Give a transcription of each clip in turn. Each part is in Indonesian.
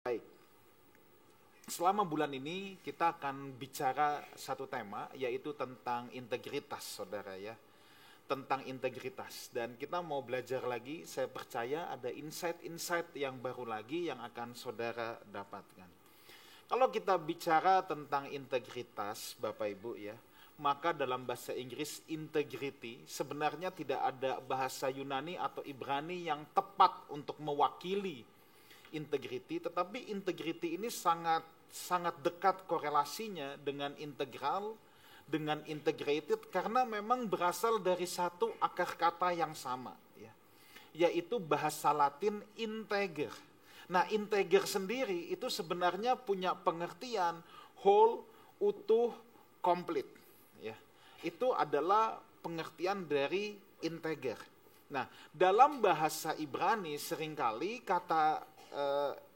Baik, selama bulan ini kita akan bicara satu tema, yaitu tentang integritas, saudara ya. Tentang integritas, dan kita mau belajar lagi. Saya percaya ada insight-insight yang baru lagi yang akan saudara dapatkan. Kalau kita bicara tentang integritas, Bapak Ibu ya, maka dalam bahasa Inggris integrity sebenarnya tidak ada bahasa Yunani atau Ibrani yang tepat untuk mewakili integrity, tetapi integrity ini sangat dekat korelasinya dengan integral, dengan integrated, karena memang berasal dari satu akar kata yang sama, ya, yaitu bahasa Latin integer. Nah, integer sendiri itu sebenarnya punya pengertian whole, utuh, komplit. Ya, itu adalah pengertian dari integer. Nah, dalam bahasa Ibrani seringkali kata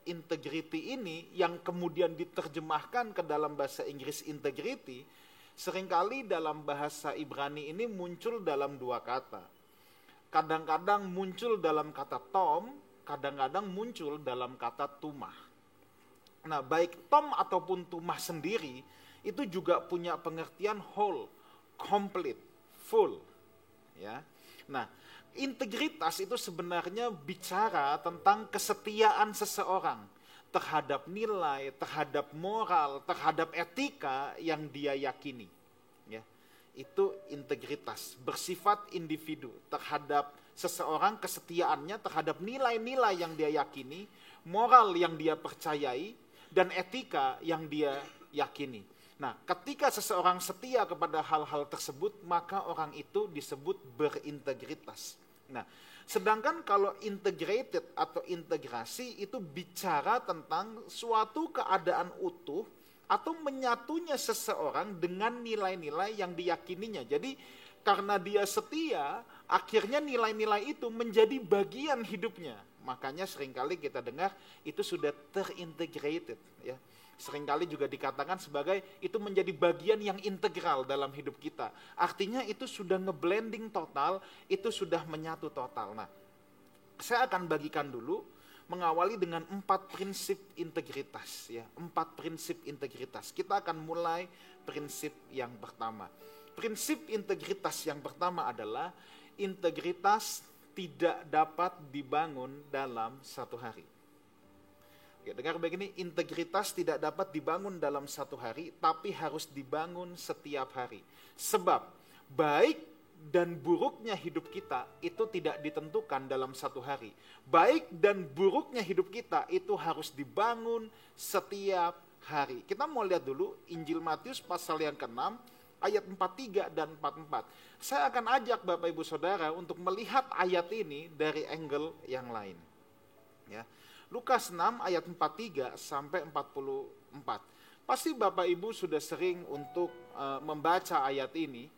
integrity ini yang kemudian diterjemahkan ke dalam bahasa Inggris integrity, seringkali dalam bahasa Ibrani ini muncul dalam dua kata. Kadang-kadang muncul dalam kata tom, kadang-kadang muncul dalam kata tumah. Nah, baik tom ataupun tumah sendiri itu juga punya pengertian whole, complete, full. Ya. Nah, integritas itu sebenarnya bicara tentang kesetiaan seseorang terhadap nilai, terhadap moral, terhadap etika yang dia yakini. Ya, itu integritas, bersifat individu terhadap seseorang, kesetiaannya terhadap nilai-nilai yang dia yakini, moral yang dia percayai, dan etika yang dia yakini. Nah, ketika seseorang setia kepada hal-hal tersebut, maka orang itu disebut berintegritas. Nah, sedangkan kalau integrated atau integrasi itu bicara tentang suatu keadaan utuh atau menyatunya seseorang dengan nilai-nilai yang diyakininya. Jadi karena dia setia, akhirnya nilai-nilai itu menjadi bagian hidupnya. Makanya seringkali kita dengar itu sudah terintegrated, ya. Seringkali juga dikatakan sebagai itu menjadi bagian yang integral dalam hidup kita. Artinya itu sudah ngeblending total, itu sudah menyatu total. Nah, saya akan bagikan dulu, mengawali dengan 4 prinsip integritas. Ya, 4 prinsip integritas. Kita akan mulai prinsip yang pertama. Prinsip integritas yang pertama adalah integritas tidak dapat dibangun dalam satu hari. Ya, dengar begini, integritas tidak dapat dibangun dalam satu hari, tapi harus dibangun setiap hari. Sebab baik dan buruknya hidup kita itu tidak ditentukan dalam satu hari. Baik dan buruknya hidup kita itu harus dibangun setiap hari. Kita mau lihat dulu Injil Matius pasal yang ke-6 ayat 43 dan 44. Saya akan ajak Bapak Ibu Saudara untuk melihat ayat ini dari angle yang lain. Ya. Lukas 6 ayat 43 sampai 44. Pasti Bapak Ibu sudah sering untuk membaca ayat ini,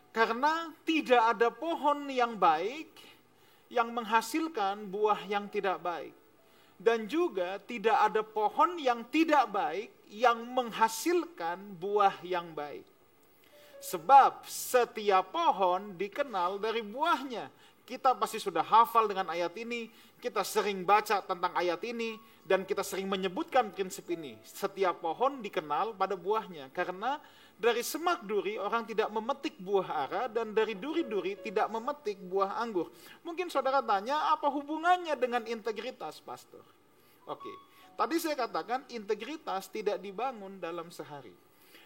karena tidak ada pohon yang baik yang menghasilkan buah yang tidak baik, dan juga tidak ada pohon yang tidak baik yang menghasilkan buah yang baik. Sebab setiap pohon dikenal dari buahnya. Kita pasti sudah hafal dengan ayat ini, kita sering baca tentang ayat ini, dan kita sering menyebutkan prinsip ini. Setiap pohon dikenal pada buahnya, karena dari semak duri orang tidak memetik buah ara, dan dari duri-duri tidak memetik buah anggur. Mungkin saudara tanya, apa hubungannya dengan integritas, Pastor? Oke, tadi saya katakan integritas tidak dibangun dalam sehari.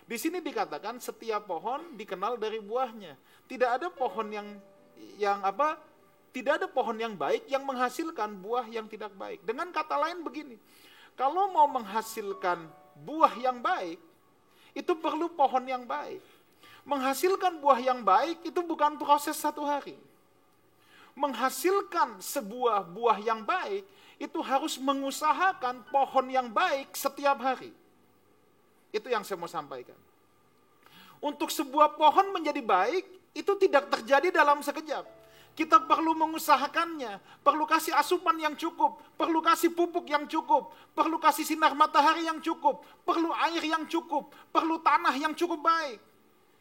Di sini dikatakan setiap pohon dikenal dari buahnya. Tidak ada pohon tidak ada pohon yang baik yang menghasilkan buah yang tidak baik. Dengan kata lain begini, kalau mau menghasilkan buah yang baik, itu perlu pohon yang baik. Menghasilkan buah yang baik itu bukan proses satu hari. Menghasilkan sebuah buah yang baik, itu harus mengusahakan pohon yang baik setiap hari. Itu yang saya mau sampaikan. Untuk sebuah pohon menjadi baik, itu tidak terjadi dalam sekejap. Kita perlu mengusahakannya, perlu kasih asupan yang cukup, perlu kasih pupuk yang cukup, perlu kasih sinar matahari yang cukup, perlu air yang cukup, perlu tanah yang cukup baik.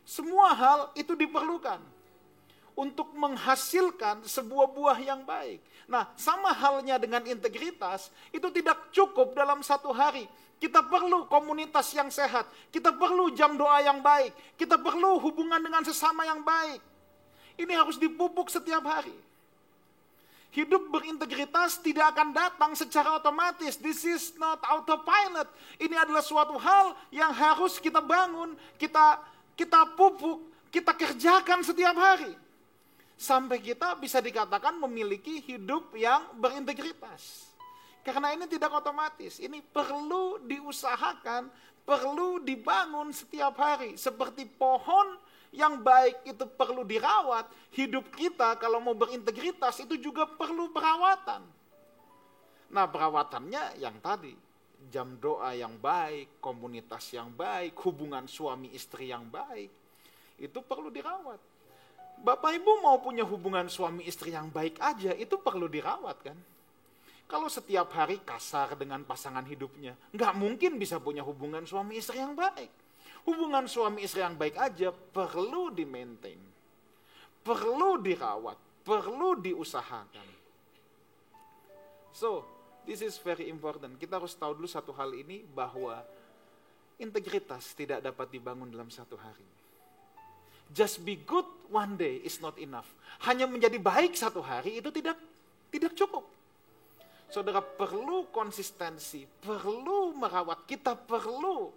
Semua hal itu diperlukan. untuk menghasilkan sebuah buah yang baik. Nah, sama halnya dengan integritas, itu tidak cukup dalam satu hari. Kita perlu komunitas yang sehat, kita perlu jam doa yang baik, kita perlu hubungan dengan sesama yang baik. Ini harus dipupuk setiap hari. Hidup berintegritas tidak akan datang secara otomatis. This is not autopilot. Ini adalah suatu hal yang harus kita bangun, kita pupuk, kita kerjakan setiap hari. Sampai kita bisa dikatakan memiliki hidup yang berintegritas. Karena ini tidak otomatis. Ini perlu diusahakan, perlu dibangun setiap hari. Seperti pohon yang baik itu perlu dirawat, hidup kita kalau mau berintegritas itu juga perlu perawatan. Nah, perawatannya yang tadi, jam doa yang baik, komunitas yang baik, hubungan suami istri yang baik, itu perlu dirawat. Bapak Ibu mau punya hubungan suami istri yang baik aja, itu perlu dirawat kan. Kalau setiap hari kasar dengan pasangan hidupnya, nggak mungkin bisa punya hubungan suami istri yang baik. Hubungan suami istri yang baik aja perlu di-maintain, perlu dirawat, perlu diusahakan. So, this is very important. Kita harus tahu dulu satu hal ini, bahwa integritas tidak dapat dibangun dalam satu hari. Just be good one day is not enough. Hanya menjadi baik satu hari itu tidak cukup. Saudara perlu konsistensi, perlu merawat, kita perlu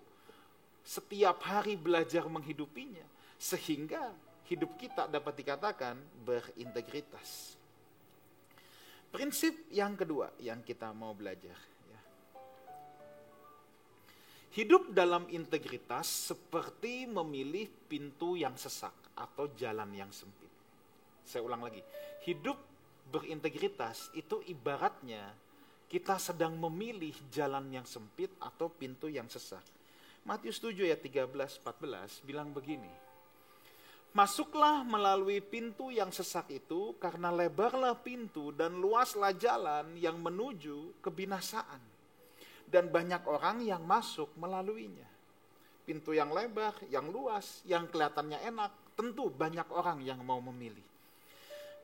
setiap hari belajar menghidupinya, sehingga hidup kita dapat dikatakan berintegritas. Prinsip yang kedua yang kita mau belajar, ya. Hidup dalam integritas seperti memilih pintu yang sesak atau jalan yang sempit. Saya ulang lagi, hidup berintegritas itu ibaratnya kita sedang memilih jalan yang sempit atau pintu yang sesak. Matius 7 ayat 13-14 bilang begini, masuklah melalui pintu yang sesak itu, karena lebarlah pintu dan luaslah jalan yang menuju kebinasaan, dan banyak orang yang masuk melaluinya. Pintu yang lebar, yang luas, yang kelihatannya enak, tentu banyak orang yang mau memilih.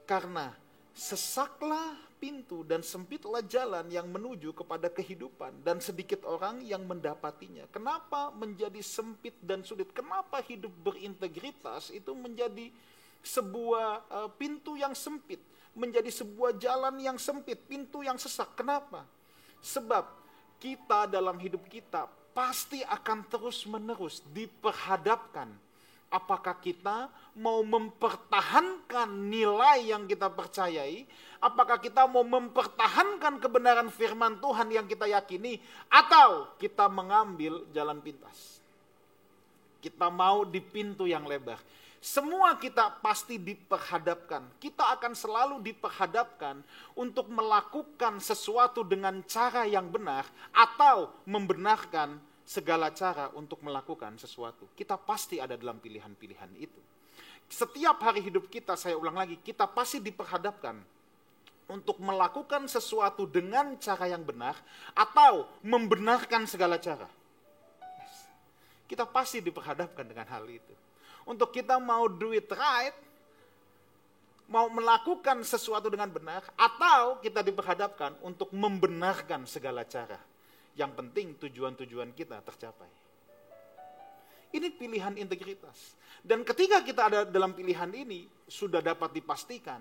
Karena sesaklah pintu dan sempitlah jalan yang menuju kepada kehidupan, dan sedikit orang yang mendapatinya. Kenapa menjadi sempit dan sulit? Kenapa hidup berintegritas itu menjadi sebuah pintu yang sempit, menjadi sebuah jalan yang sempit, pintu yang sesak? Kenapa? Sebab kita dalam hidup kita pasti akan terus-menerus diperhadapkan. Apakah kita mau mempertahankan nilai yang kita percayai? Apakah kita mau mempertahankan kebenaran firman Tuhan yang kita yakini? Atau kita mengambil jalan pintas? Kita mau di pintu yang lebar. Semua kita pasti diperhadapkan. Kita akan selalu diperhadapkan untuk melakukan sesuatu dengan cara yang benar, atau membenarkan segala cara untuk melakukan sesuatu. Kita pasti ada dalam pilihan-pilihan itu. Setiap hari hidup kita, saya ulang lagi, kita pasti diperhadapkan untuk melakukan sesuatu dengan cara yang benar, atau membenarkan segala cara. Kita pasti diperhadapkan dengan hal itu. Untuk kita mau do it right, mau melakukan sesuatu dengan benar, atau kita diperhadapkan untuk membenarkan segala cara. Yang penting tujuan-tujuan kita tercapai. Ini pilihan integritas. Dan ketika kita ada dalam pilihan ini, sudah dapat dipastikan,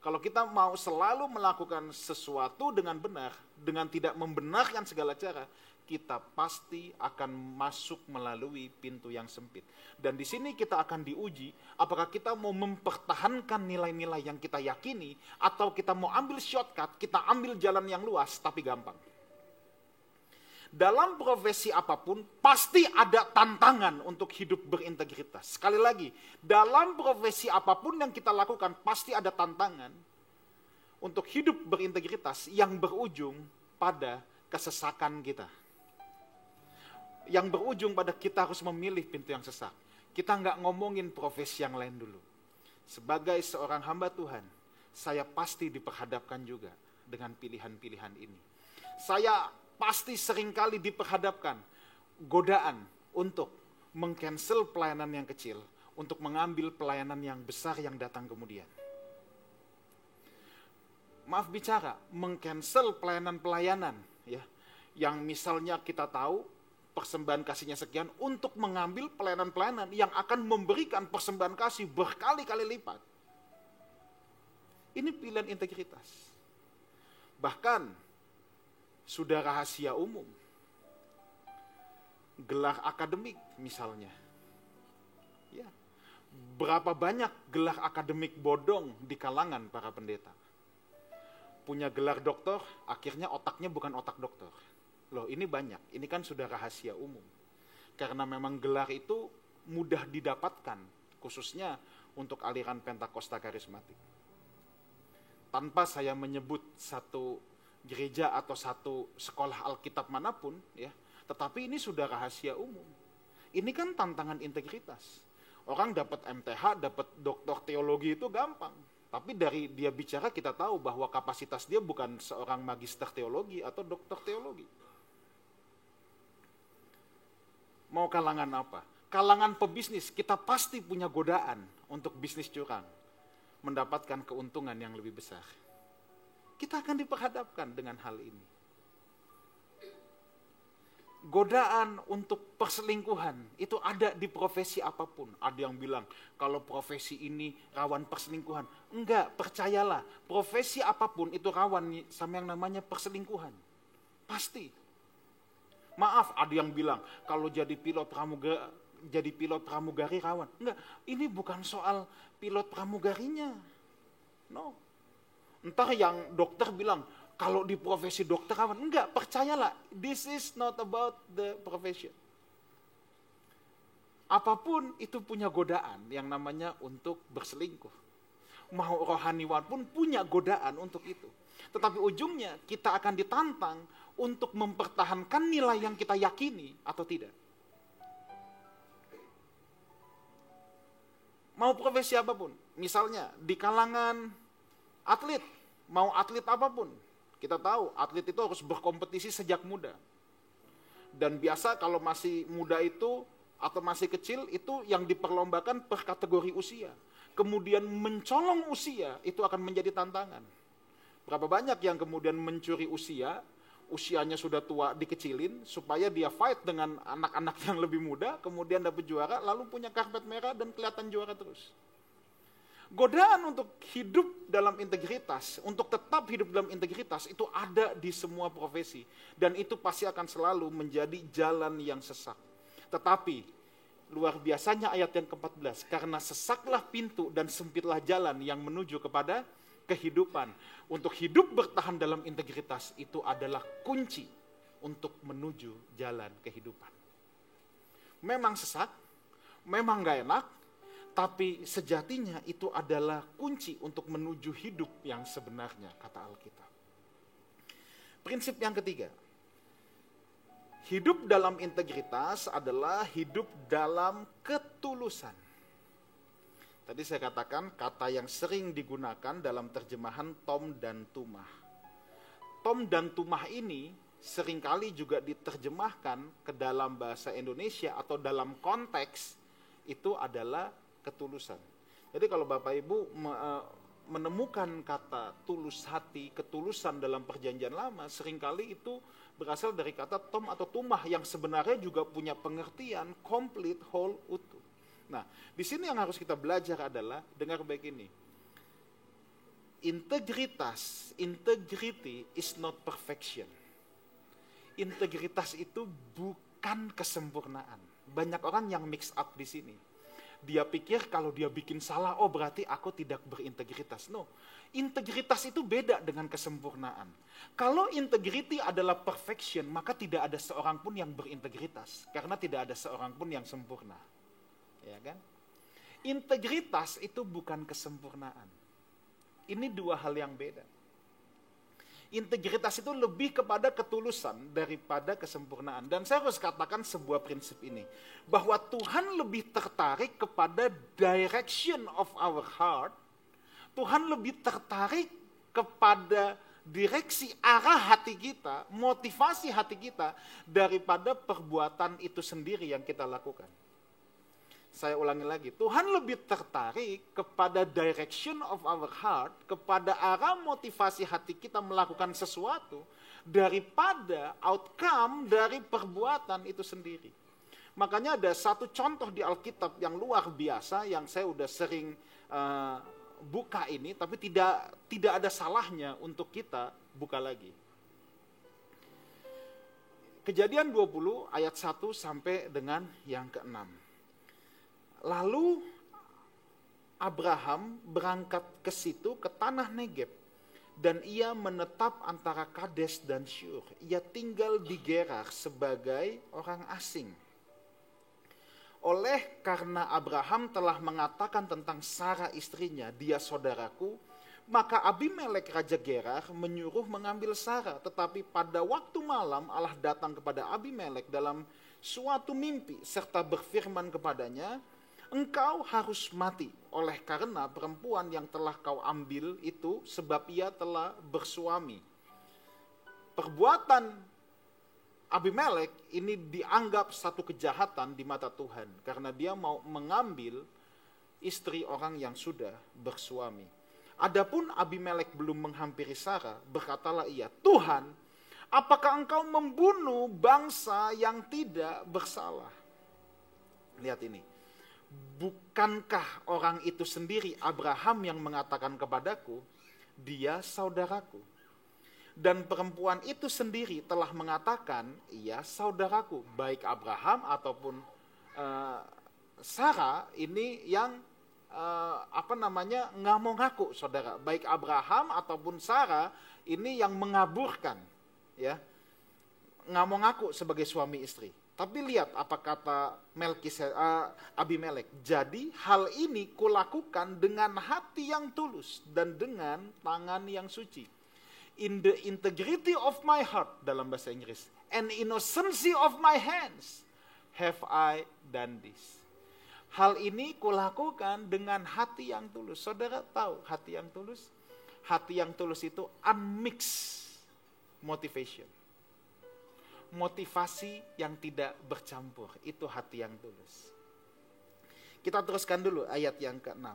kalau kita mau selalu melakukan sesuatu dengan benar, dengan tidak membenarkan segala cara, kita pasti akan masuk melalui pintu yang sempit. Dan di sini kita akan diuji, apakah kita mau mempertahankan nilai-nilai yang kita yakini, atau kita mau ambil shortcut, kita ambil jalan yang luas tapi gampang. Dalam profesi apapun, pasti ada tantangan untuk hidup berintegritas. Sekali lagi, dalam profesi apapun yang kita lakukan, pasti ada tantangan untuk hidup berintegritas yang berujung pada kesesakan kita. Yang berujung pada kita harus memilih pintu yang sesak. Kita nggak ngomongin profesi yang lain dulu. Sebagai seorang hamba Tuhan, saya pasti diperhadapkan juga dengan pilihan-pilihan ini. Saya pasti seringkali diperhadapkan godaan untuk meng-cancel pelayanan yang kecil, untuk mengambil pelayanan yang besar yang datang kemudian. Maaf bicara, meng-cancel pelayanan-pelayanan ya, yang misalnya kita tahu persembahan kasihnya sekian untuk mengambil pelayanan-pelayanan yang akan memberikan persembahan kasih berkali-kali lipat. Ini pilihan integritas. Bahkan sudah rahasia umum. Gelar akademik misalnya. Ya. Berapa banyak gelar akademik bodong di kalangan para pendeta. Punya gelar doktor, akhirnya otaknya bukan otak dokter. Loh, ini banyak. Ini kan sudah rahasia umum. Karena memang gelar itu mudah didapatkan, khususnya untuk aliran Pentakosta karismatik. Tanpa saya menyebut satu gereja atau satu sekolah Alkitab manapun, ya, tetapi ini sudah rahasia umum. Ini kan tantangan integritas. Orang dapat MTH, dapat doktor teologi itu gampang. Tapi dari dia bicara kita tahu bahwa kapasitas dia bukan seorang magister teologi atau doktor teologi. Mau kalangan apa? Kalangan pebisnis, kita pasti punya godaan untuk bisnis curang. Mendapatkan keuntungan yang lebih besar. Kita akan diperhadapkan dengan hal ini. Godaan untuk perselingkuhan itu ada di profesi apapun. Ada yang bilang kalau profesi ini rawan perselingkuhan. Enggak, percayalah, profesi apapun itu rawan sama yang namanya perselingkuhan. Pasti. Maaf, ada yang bilang kalau jadi pilot pramugari rawan. Enggak, ini bukan soal pilot pramugarinya. No. Entar yang dokter bilang kalau di profesi dokter rawan. Enggak, percayalah, this is not about the profession. Apapun itu punya godaan yang namanya untuk berselingkuh. Mau rohaniwan pun punya godaan untuk itu. Tetapi ujungnya kita akan ditantang untuk mempertahankan nilai yang kita yakini atau tidak. Mau profesi apapun, misalnya di kalangan atlet, mau atlet apapun, kita tahu atlet itu harus berkompetisi sejak muda. Dan biasa kalau masih muda itu atau masih kecil itu yang diperlombakan per kategori usia. Kemudian mencolong usia itu akan menjadi tantangan. Berapa banyak yang kemudian mencuri usianya sudah tua dikecilin supaya dia fight dengan anak-anak yang lebih muda, kemudian dapat juara, lalu punya karpet merah dan kelihatan juara terus. Godaan untuk hidup dalam integritas, untuk tetap hidup dalam integritas itu ada di semua profesi. Dan itu pasti akan selalu menjadi jalan yang sesak. Tetapi luar biasanya ayat yang ke-14, karena sesaklah pintu dan sempitlah jalan yang menuju kepada kehidupan. Untuk hidup bertahan dalam integritas itu adalah kunci untuk menuju jalan kehidupan. Memang sesak, memang gak enak, tapi sejatinya itu adalah kunci untuk menuju hidup yang sebenarnya, kata Alkitab. Prinsip yang ketiga, hidup dalam integritas adalah hidup dalam ketulusan. Tadi saya katakan kata yang sering digunakan dalam terjemahan Tom dan Tumah. Tom dan Tumah ini seringkali juga diterjemahkan ke dalam bahasa Indonesia atau dalam konteks itu adalah ketulusan. Jadi kalau Bapak Ibu menemukan kata tulus hati, ketulusan dalam perjanjian lama, seringkali itu berasal dari kata tom atau tumah yang sebenarnya juga punya pengertian complete, whole, utuh. Nah, di sini yang harus kita belajar adalah, dengar baik ini, integrity is not perfection. Integritas itu bukan kesempurnaan. Banyak orang yang mix up di sini. Dia pikir kalau dia bikin salah, oh berarti aku tidak berintegritas. No, integritas itu beda dengan kesempurnaan. Kalau integrity adalah perfection, maka tidak ada seorang pun yang berintegritas. Karena tidak ada seorang pun yang sempurna. Ya kan? Integritas itu bukan kesempurnaan. Ini dua hal yang beda. Integritas itu lebih kepada ketulusan daripada kesempurnaan. Dan saya harus katakan sebuah prinsip ini. Bahwa Tuhan lebih tertarik kepada direction of our heart. Tuhan lebih tertarik kepada direksi arah hati kita, motivasi hati kita, daripada perbuatan itu sendiri yang kita lakukan. Saya ulangi lagi, Tuhan lebih tertarik kepada direction of our heart, kepada arah motivasi hati kita melakukan sesuatu, daripada outcome dari perbuatan itu sendiri. Makanya ada satu contoh di Alkitab yang luar biasa, yang saya udah sering buka ini, tapi tidak ada salahnya untuk kita buka lagi. Kejadian 20 ayat 1 sampai dengan yang ke-6. Lalu Abraham berangkat ke situ, ke tanah Negeb, dan ia menetap antara Kades dan Syur. Ia tinggal di Gerar sebagai orang asing. Oleh karena Abraham telah mengatakan tentang Sarah istrinya, dia saudaraku, maka Abimelek raja Gerar menyuruh mengambil Sarah. Tetapi pada waktu malam Allah datang kepada Abimelek dalam suatu mimpi serta berfirman kepadanya, engkau harus mati oleh karena perempuan yang telah kau ambil itu, sebab ia telah bersuami. Perbuatan Abimelek ini dianggap satu kejahatan di mata Tuhan, karena dia mau mengambil istri orang yang sudah bersuami. Adapun Abimelek belum menghampiri Sarah, berkatalah ia, Tuhan, apakah engkau membunuh bangsa yang tidak bersalah? Lihat ini. Bukankah orang itu sendiri, Abraham, yang mengatakan kepadaku, dia saudaraku. Dan perempuan itu sendiri telah mengatakan, ia saudaraku. Baik Abraham ataupun Sarah ini yang nggak mau ngaku saudara. Baik Abraham ataupun Sarah ini yang mengaburkan, ya, nggak mau ngaku sebagai suami istri. Tapi lihat apa kata Abimelek. Jadi hal ini kulakukan dengan hati yang tulus dan dengan tangan yang suci. In the integrity of my heart, dalam bahasa Inggris, and innocency of my hands have I done this. Hal ini kulakukan dengan hati yang tulus. Saudara tahu hati yang tulus? Hati yang tulus itu unmixed motivation. Motivasi yang tidak bercampur, itu hati yang tulus. Kita teruskan dulu ayat yang ke-6.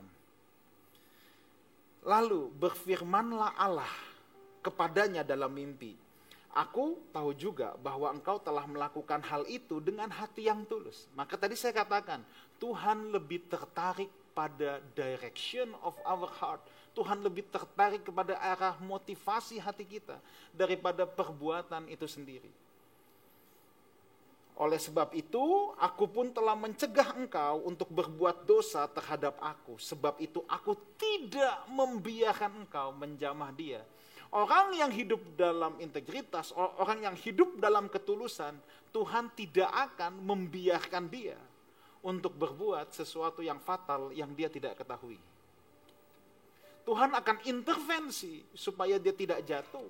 Lalu berfirmanlah Allah kepadanya dalam mimpi, aku tahu juga bahwa engkau telah melakukan hal itu dengan hati yang tulus. Maka tadi saya katakan, Tuhan lebih tertarik pada direction of our heart. Tuhan lebih tertarik kepada arah motivasi hati kita daripada perbuatan itu sendiri. Oleh sebab itu, aku pun telah mencegah engkau untuk berbuat dosa terhadap aku. Sebab itu aku tidak membiarkan engkau menjamah dia. Orang yang hidup dalam integritas, orang yang hidup dalam ketulusan, Tuhan tidak akan membiarkan dia untuk berbuat sesuatu yang fatal yang dia tidak ketahui. Tuhan akan intervensi supaya dia tidak jatuh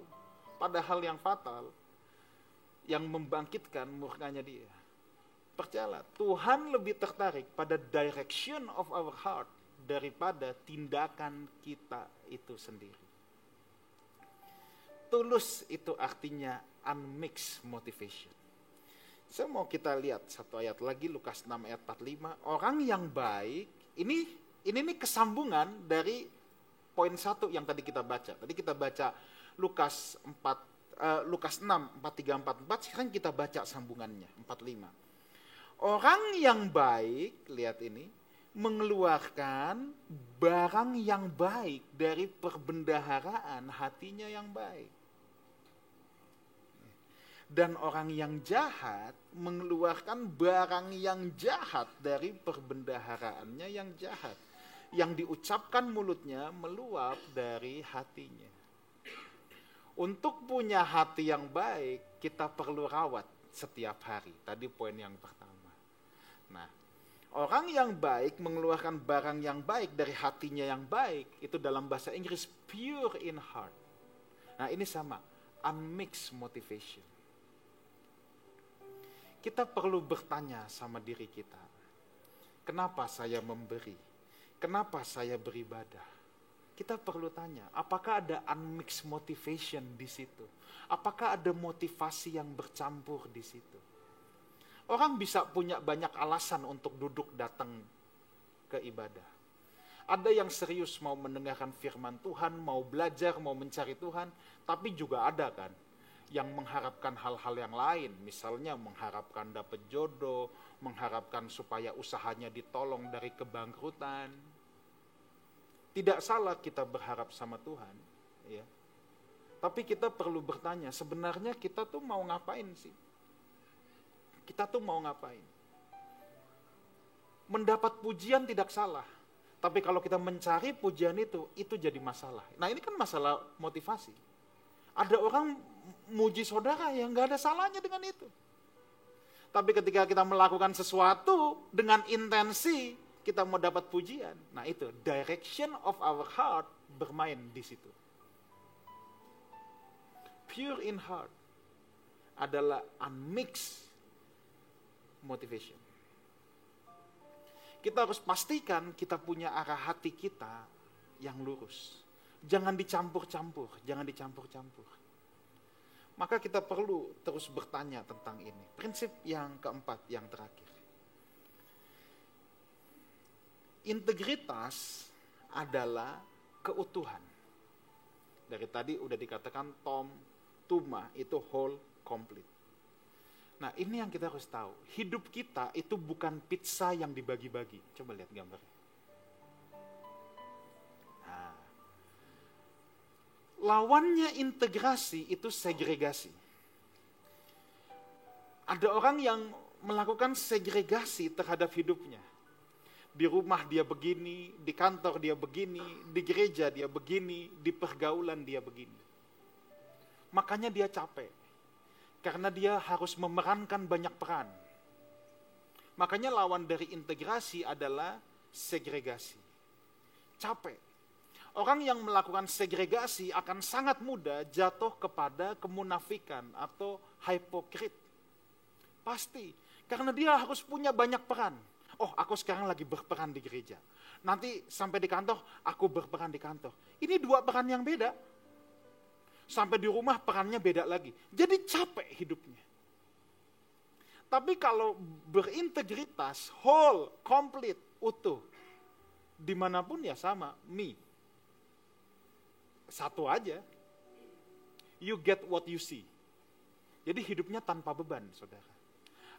pada hal yang fatal, yang membangkitkan murkanya dia. Percayalah, Tuhan lebih tertarik pada direction of our heart daripada tindakan kita itu sendiri. Tulus itu artinya unmixed motivation. Saya mau kita lihat satu ayat lagi, Lukas 6 ayat 45. Orang yang baik, ini kesambungan dari poin 1 yang tadi kita baca. Tadi kita baca Lukas 6, 43, 44, sekarang kita baca sambungannya, 45. Orang yang baik, lihat ini, mengeluarkan barang yang baik dari perbendaharaan hatinya yang baik. Dan orang yang jahat mengeluarkan barang yang jahat dari perbendaharaannya yang jahat. Yang diucapkan mulutnya meluap dari hatinya. Untuk punya hati yang baik, kita perlu rawat setiap hari. Tadi poin yang pertama. Nah, orang yang baik mengeluarkan barang yang baik dari hatinya yang baik, itu dalam bahasa Inggris pure in heart. Nah, ini sama, unmixed motivation. Kita perlu bertanya sama diri kita, kenapa saya memberi? Kenapa saya beribadah? Kita perlu tanya, apakah ada unmixed motivation di situ? Apakah ada motivasi yang bercampur di situ? Orang bisa punya banyak alasan untuk duduk datang ke ibadah. Ada yang serius mau mendengarkan firman Tuhan, mau belajar, mau mencari Tuhan, tapi juga ada kan yang mengharapkan hal-hal yang lain, misalnya mengharapkan dapat jodoh, mengharapkan supaya usahanya ditolong dari kebangkrutan. Tidak salah kita berharap sama Tuhan, ya. Tapi kita perlu bertanya, sebenarnya kita tuh mau ngapain sih? Kita tuh mau ngapain? Mendapat pujian tidak salah, tapi kalau kita mencari pujian itu jadi masalah. Nah ini kan masalah motivasi. Ada orang muji saudara yang gak ada salahnya dengan itu. Tapi ketika kita melakukan sesuatu dengan intensi kita mau dapat pujian, nah itu direction of our heart bermain di situ. Pure in heart adalah unmixed motivation. Kita harus pastikan kita punya arah hati kita yang lurus. Jangan dicampur-campur, jangan dicampur-campur. Maka kita perlu terus bertanya tentang ini. Prinsip yang keempat, yang terakhir. Integritas adalah keutuhan. Dari tadi udah dikatakan tuma itu whole, complete. Nah ini yang kita harus tahu. Hidup kita itu bukan pizza yang dibagi-bagi. Coba lihat gambarnya. Nah, lawannya integrasi itu segregasi. Ada orang yang melakukan segregasi terhadap hidupnya. Di rumah dia begini, di kantor dia begini, di gereja dia begini, di pergaulan dia begini. Makanya dia capek. Karena dia harus memerankan banyak peran. Makanya lawan dari integrasi adalah segregasi. Capek. Orang yang melakukan segregasi akan sangat mudah jatuh kepada kemunafikan atau hipokrit. Pasti. Karena dia harus punya banyak peran. Oh, aku sekarang lagi berperan di gereja. Nanti sampai di kantor, aku berperan di kantor. Ini dua peran yang beda. Sampai di rumah perannya beda lagi. Jadi capek hidupnya. Tapi kalau berintegritas, whole, complete, utuh. Dimanapun ya sama, me. Satu aja. You get what you see. Jadi hidupnya tanpa beban, saudara.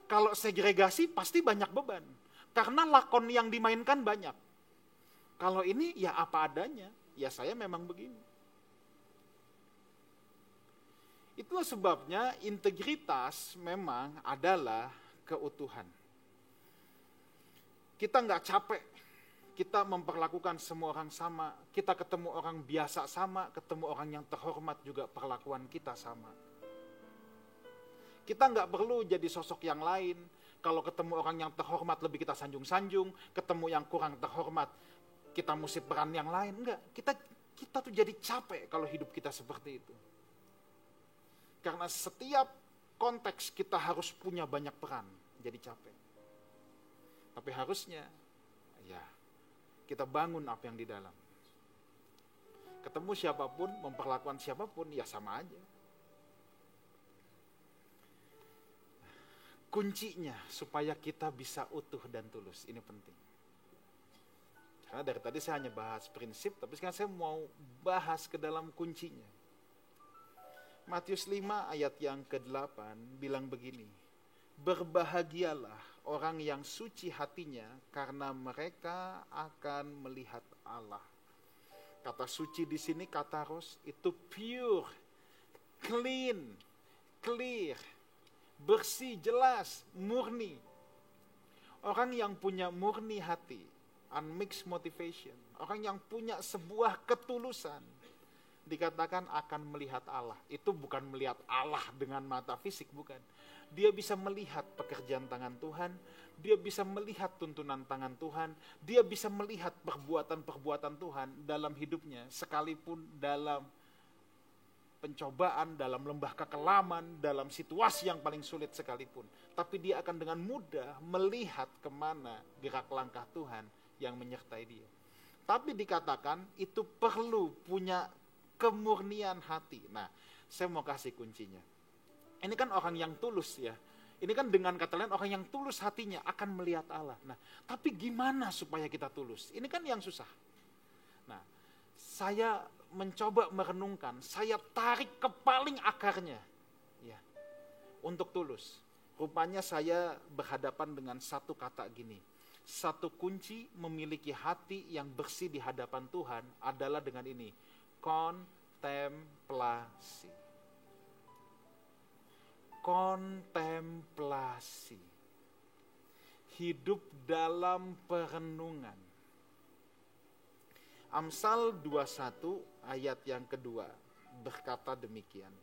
Kalau segregasi pasti banyak beban. Karena lakon yang dimainkan banyak. Kalau ini ya apa adanya. Ya saya memang begini. Itulah sebabnya integritas memang adalah keutuhan. Kita nggak capek. Kita memperlakukan semua orang sama. Kita ketemu orang biasa sama. Ketemu orang yang terhormat juga perlakuan kita sama. Kita nggak perlu jadi sosok yang lain. Kalau ketemu orang yang terhormat lebih kita sanjung-sanjung. Ketemu yang kurang terhormat kita mesti peran yang lain. Enggak, kita tuh jadi capek kalau hidup kita seperti itu. Karena setiap konteks kita harus punya banyak peran, jadi capek. Tapi harusnya, ya kita bangun apa yang di dalam. Ketemu siapapun, memperlakukan siapapun, ya sama aja. Kuncinya supaya kita bisa utuh dan tulus, ini penting. Karena dari tadi saya hanya bahas prinsip, tapi sekarang saya mau bahas ke dalam kuncinya. Matius 5 ayat yang ke-8 bilang begini, berbahagialah orang yang suci hatinya karena mereka akan melihat Allah. Kata suci di sini, kataros, itu pure, clean, clear, bersih, jelas, murni. Orang yang punya murni hati, unmixed motivation, orang yang punya sebuah ketulusan, dikatakan akan melihat Allah. Itu bukan melihat Allah dengan mata fisik, bukan. Dia bisa melihat pekerjaan tangan Tuhan, dia bisa melihat tuntunan tangan Tuhan, dia bisa melihat perbuatan-perbuatan Tuhan dalam hidupnya, sekalipun dalam pencobaan, dalam lembah kekelaman, dalam situasi yang paling sulit sekalipun. Tapi dia akan dengan mudah melihat kemana gerak langkah Tuhan yang menyertai dia. Tapi dikatakan itu perlu punya kemurnian hati. Nah, saya mau kasih kuncinya. Ini kan orang yang tulus ya, Ini kan dengan kata lain orang yang tulus hatinya akan melihat Allah. Nah, tapi gimana supaya kita tulus? Ini kan yang susah. Nah, saya mencoba merenungkan, saya tarik ke paling akarnya. Ya, untuk tulus. Rupanya saya berhadapan dengan satu kata gini. Satu kunci memiliki hati yang bersih di hadapan Tuhan adalah dengan ini. Kontemplasi. Kontemplasi. Hidup dalam perenungan. Amsal 21 ayat yang kedua berkata demikian.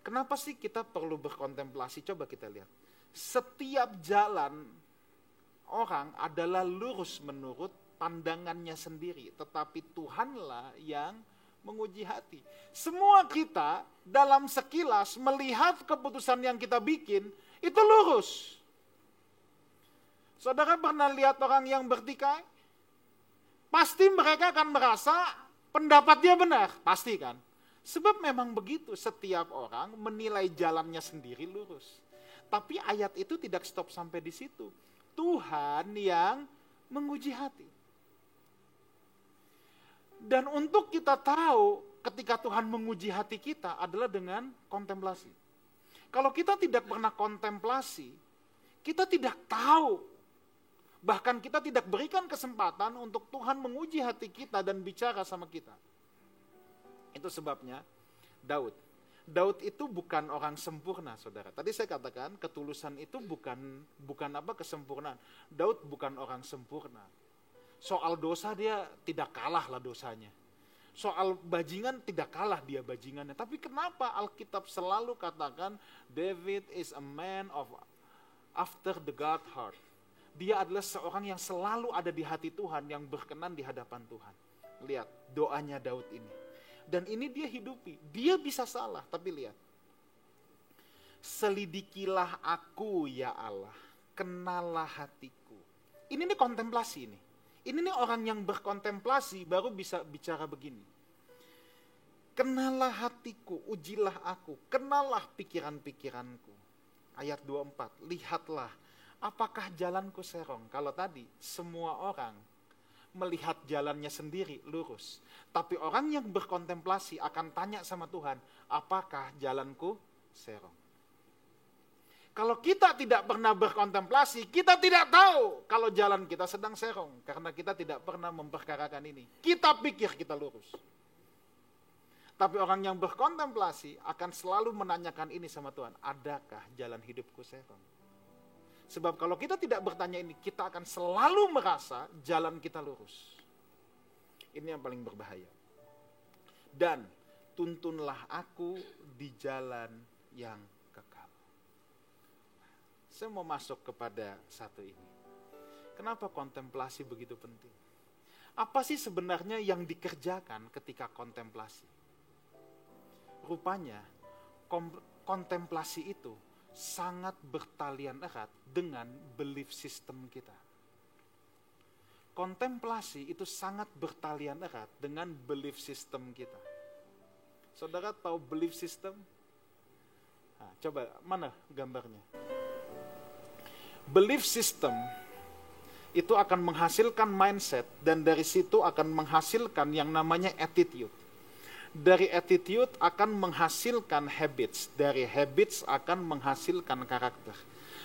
Kenapa sih kita perlu berkontemplasi? Coba kita lihat. Setiap jalan orang adalah lurus menurut pandangannya sendiri, tetapi Tuhanlah yang menguji hati. Semua kita dalam sekilas melihat keputusan yang kita bikin, itu lurus. Saudara pernah lihat orang yang bertikai? Pasti mereka akan merasa pendapatnya benar, pasti kan? Sebab memang begitu, setiap orang menilai jalannya sendiri lurus. Tapi ayat itu tidak stop sampai di situ. Tuhan yang menguji hati. Dan untuk kita tahu ketika Tuhan menguji hati kita adalah dengan kontemplasi. Kalau kita tidak pernah kontemplasi, kita tidak tahu. Bahkan kita tidak berikan kesempatan untuk Tuhan menguji hati kita dan bicara sama kita. Itu sebabnya Daud itu bukan orang sempurna, saudara. Tadi saya katakan ketulusan itu bukan apa kesempurnaan. Daud bukan orang sempurna. Soal dosa dia tidak kalah lah dosanya. Soal bajingan tidak kalah dia bajingannya. Tapi kenapa Alkitab selalu katakan David is a man of after the God heart. Dia adalah seorang yang selalu ada di hati Tuhan, yang berkenan di hadapan Tuhan. Lihat doanya Daud ini. Dan ini dia hidupi. Dia bisa salah, tapi lihat. Selidikilah aku ya Allah, kenalah hatiku. Ini nih kontemplasi ini. Ini nih orang yang berkontemplasi baru bisa bicara begini. Kenalah hatiku, ujilah aku, kenalah pikiran-pikiranku. Ayat 24, lihatlah apakah jalanku serong. Kalau tadi semua orang melihat jalannya sendiri lurus. Tapi orang yang berkontemplasi akan tanya sama Tuhan, apakah jalanku serong? Kalau kita tidak pernah berkontemplasi, kita tidak tahu kalau jalan kita sedang serong. Karena kita tidak pernah memperkarakan ini. Kita pikir kita lurus. Tapi orang yang berkontemplasi akan selalu menanyakan ini sama Tuhan. Adakah jalan hidupku serong? Sebab kalau kita tidak bertanya ini, kita akan selalu merasa jalan kita lurus. Ini yang paling berbahaya. Dan tuntunlah aku di jalan yang kekal. Saya mau masuk kepada satu ini. Kenapa kontemplasi begitu penting? Apa sih sebenarnya yang dikerjakan ketika kontemplasi? Rupanya kontemplasi itu sangat bertalian erat dengan belief system kita. Kontemplasi itu sangat bertalian erat dengan belief system kita. Saudara tahu belief system? Nah, coba mana gambarnya? Belief system itu akan menghasilkan mindset dan dari situ akan menghasilkan yang namanya attitude. Dari attitude akan menghasilkan habits, dari habits akan menghasilkan karakter.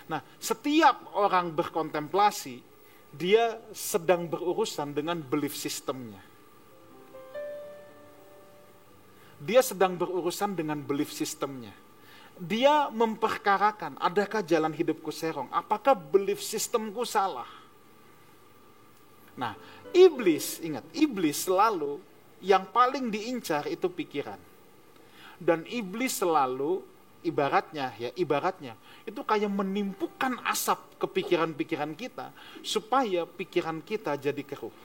Nah, setiap orang berkontemplasi, dia sedang berurusan dengan belief systemnya. Dia sedang berurusan dengan belief systemnya. Dia memperkarakan, adakah jalan hidupku serong? Apakah belief systemku salah? Nah, iblis, ingat, iblis selalu yang paling diincar itu pikiran. Dan iblis selalu ibaratnya itu kayak menimpukan asap ke pikiran-pikiran kita supaya pikiran kita jadi keruh.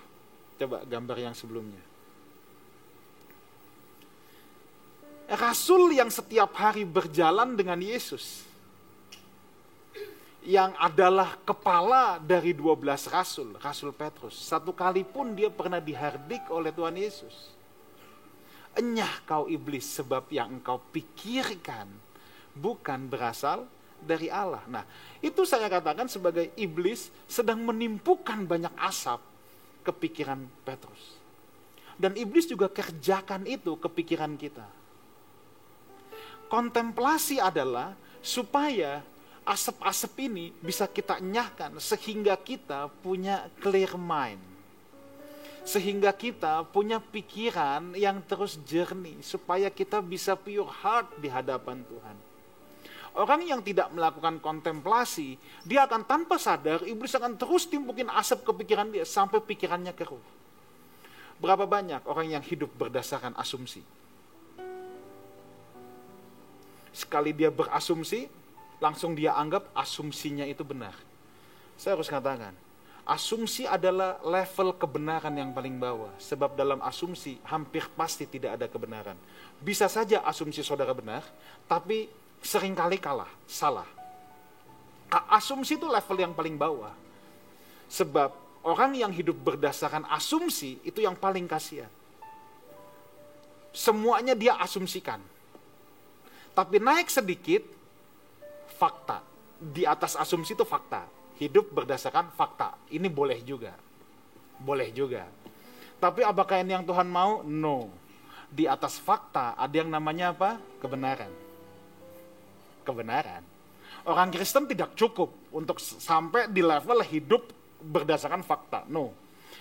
Coba gambar yang sebelumnya. Rasul yang setiap hari berjalan dengan Yesus, yang adalah kepala dari 12 rasul, Rasul Petrus, satu kali pun dia pernah dihardik oleh Tuhan Yesus. Enyah kau iblis, sebab yang engkau pikirkan bukan berasal dari Allah. Nah, itu saya katakan sebagai iblis sedang menimpukan banyak asap ke pikiran Petrus. Dan iblis juga kerjakan itu ke pikiran kita. Kontemplasi adalah supaya asap-asap ini bisa kita enyahkan sehingga kita punya clear mind. Sehingga kita punya pikiran yang terus jernih supaya kita bisa pure heart di hadapan Tuhan. Orang yang tidak melakukan kontemplasi, dia akan tanpa sadar, iblis akan terus timpukin asap ke pikiran dia sampai pikirannya keruh. Berapa banyak orang yang hidup berdasarkan asumsi? Sekali dia berasumsi, langsung dia anggap asumsinya itu benar. Saya harus katakan, asumsi adalah level kebenaran yang paling bawah. Sebab dalam asumsi hampir pasti tidak ada kebenaran. Bisa saja asumsi saudara benar, tapi seringkali salah. Asumsi itu level yang paling bawah. Sebab orang yang hidup berdasarkan asumsi itu yang paling kasihan. Semuanya dia asumsikan. Tapi naik sedikit, fakta. Di atas asumsi itu fakta. Hidup berdasarkan fakta. Ini boleh juga. Boleh juga. Tapi apakah ini yang Tuhan mau? No. Di atas fakta ada yang namanya apa? Kebenaran. Kebenaran. Orang Kristen tidak cukup untuk sampai di level hidup berdasarkan fakta. No.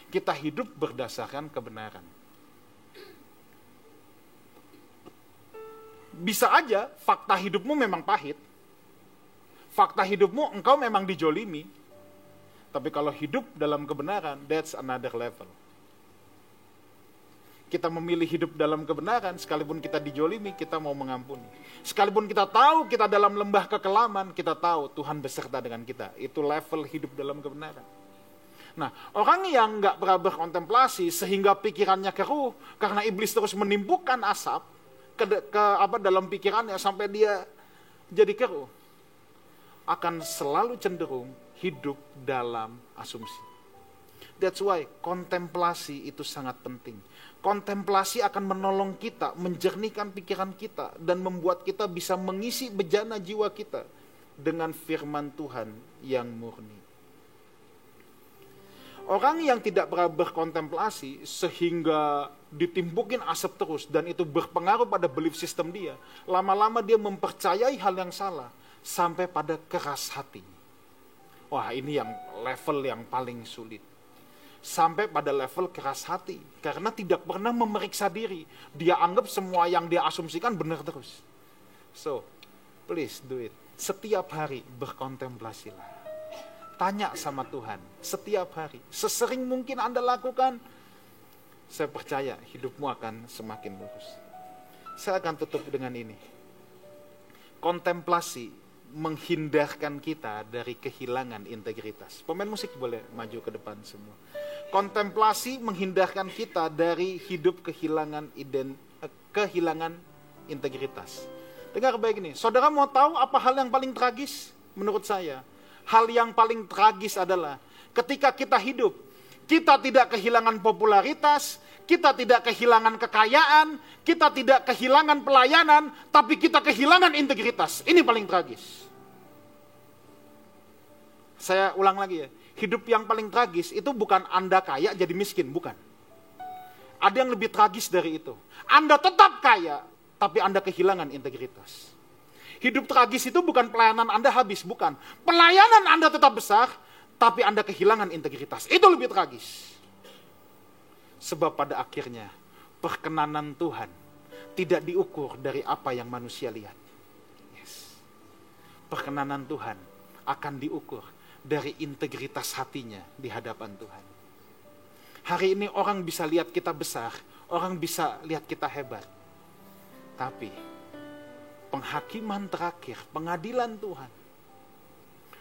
Kita hidup berdasarkan kebenaran. Bisa aja fakta hidupmu memang pahit. Fakta hidupmu engkau memang dijolimi. Tapi kalau hidup dalam kebenaran, that's another level. Kita memilih hidup dalam kebenaran, sekalipun kita dijolimi, kita mau mengampuni. Sekalipun kita tahu kita dalam lembah kekelaman, kita tahu Tuhan beserta dengan kita. Itu level hidup dalam kebenaran. Nah, orang yang nggak pernah berkontemplasi sehingga pikirannya keruh, karena iblis terus menimbulkan asap dalam pikirannya sampai dia jadi keruh, akan selalu cenderung hidup dalam asumsi. That's why kontemplasi itu sangat penting. Kontemplasi akan menolong kita, menjernihkan pikiran kita, dan membuat kita bisa mengisi bejana jiwa kita dengan firman Tuhan yang murni. Orang yang tidak pernah berkontemplasi sehingga ditimbukin asap terus dan itu berpengaruh pada belief system dia, lama-lama dia mempercayai hal yang salah sampai pada keras hati. Wah, ini yang level yang paling sulit. Sampai pada level keras hati karena tidak pernah memeriksa diri. Dia anggap semua yang dia asumsikan benar terus. So, please do it. Setiap hari berkontemplasilah. Tanya sama Tuhan setiap hari. Sesering mungkin Anda lakukan, saya percaya hidupmu akan semakin lurus. Saya akan tutup dengan ini. Kontemplasi menghindarkan kita dari kehilangan integritas. Pemain musik boleh maju ke depan semua. Kontemplasi menghindarkan kita dari hidup kehilangan integritas. Dengar baik ini. Saudara mau tahu apa hal yang paling tragis menurut saya? Hal yang paling tragis adalah ketika kita hidup, kita tidak kehilangan popularitas, kita tidak kehilangan kekayaan, kita tidak kehilangan pelayanan, tapi kita kehilangan integritas. Ini paling tragis. Saya ulang lagi ya, hidup yang paling tragis itu bukan Anda kaya jadi miskin, bukan. Ada yang lebih tragis dari itu. Anda tetap kaya, tapi Anda kehilangan integritas. Hidup tragis itu bukan pelayanan Anda habis, bukan. Pelayanan Anda tetap besar, tapi Anda kehilangan integritas. Itu lebih tragis. Sebab pada akhirnya, perkenanan Tuhan tidak diukur dari apa yang manusia lihat. Yes. Perkenanan Tuhan akan diukur dari integritas hatinya di hadapan Tuhan. Hari ini orang bisa lihat kita besar, orang bisa lihat kita hebat. Tapi penghakiman terakhir, pengadilan Tuhan,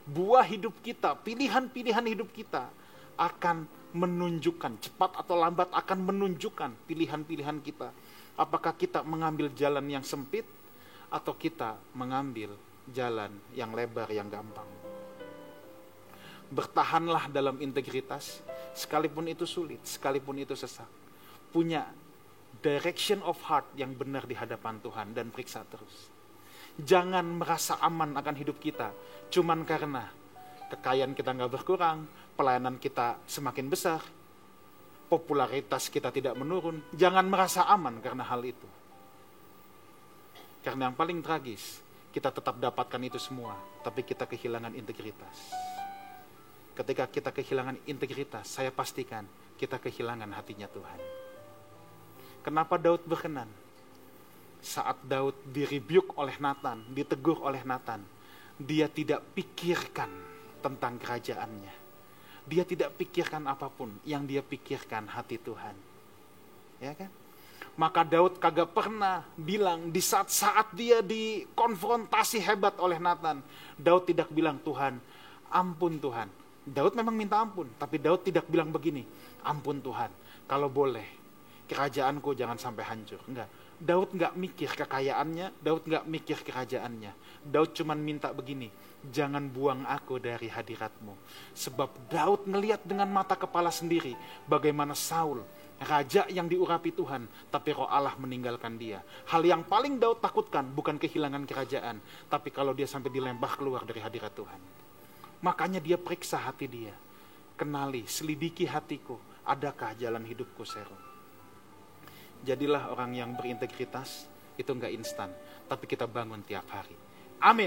buah hidup kita, pilihan-pilihan hidup kita akan menunjukkan, cepat atau lambat akan menunjukkan pilihan-pilihan kita. Apakah kita mengambil jalan yang sempit atau kita mengambil jalan yang lebar, yang gampang. Bertahanlah dalam integritas, sekalipun itu sulit, sekalipun itu sesak. Punya direction of heart yang benar di hadapan Tuhan dan periksa terus. Jangan merasa aman akan hidup kita cuman karena kekayaan kita nggak berkurang, pelayanan kita semakin besar, popularitas kita tidak menurun. Jangan merasa aman karena hal itu. Karena yang paling tragis, kita tetap dapatkan itu semua, tapi kita kehilangan integritas. Ketika kita kehilangan integritas, saya pastikan kita kehilangan hatinya Tuhan. Kenapa Daud berkenan? Saat Daud direbuke oleh Nathan, ditegur oleh Nathan, dia tidak pikirkan tentang kerajaannya. Dia tidak pikirkan apapun, yang dia pikirkan hati Tuhan. Ya kan? Maka Daud kagak pernah bilang di saat-saat dia dikonfrontasi hebat oleh Nathan, Daud tidak bilang, Tuhan, ampun Tuhan. Daud memang minta ampun, tapi Daud tidak bilang begini, ampun Tuhan, kalau boleh kerajaanku jangan sampai hancur. Enggak. Daud nggak mikir kekayaannya, Daud nggak mikir kerajaannya. Daud cuma minta begini, jangan buang aku dari hadiratmu. Sebab Daud ngelihat dengan mata kepala sendiri bagaimana Saul, raja yang diurapi Tuhan, tapi roh Allah meninggalkan dia. Hal yang paling Daud takutkan bukan kehilangan kerajaan, tapi kalau dia sampai dilempar keluar dari hadirat Tuhan. Makanya dia periksa hati dia. Kenali, selidiki hatiku, adakah jalan hidupku seru. Jadilah orang yang berintegritas, itu enggak instan, tapi kita bangun tiap hari. Amin.